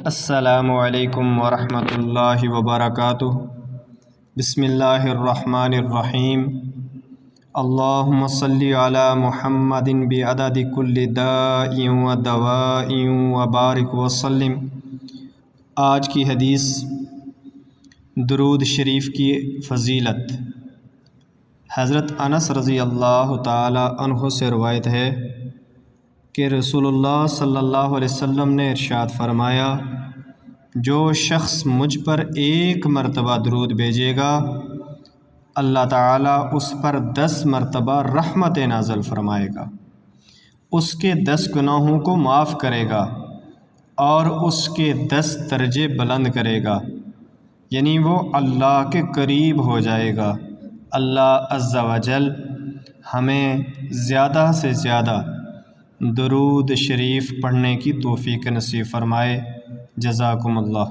السلام علیکم ورحمۃ اللہ وبرکاتہ۔ بسم اللہ الرحمن الرحیم۔ اللہم صلی علی محمد بعدد کل داء و دواء وبارک وسلم۔ آج کی حدیث درود شریف کی فضیلت۔ حضرت انس رضی اللہ تعالی عنہ سے روایت ہے کہ رسول اللہ صلی اللہ علیہ وسلم نے ارشاد فرمایا، جو شخص مجھ پر ایک مرتبہ درود بھیجے گا اللہ تعالیٰ اس پر 10 مرتبہ رحمت نازل فرمائے گا، اس کے 10 گناہوں کو معاف کرے گا اور اس کے 10 درجے بلند کرے گا، یعنی وہ اللہ کے قریب ہو جائے گا۔ اللہ عز و جل ہمیں زیادہ سے زیادہ درود شریف پڑھنے کی توفیق نصیب فرمائے۔ جزاکم اللہ۔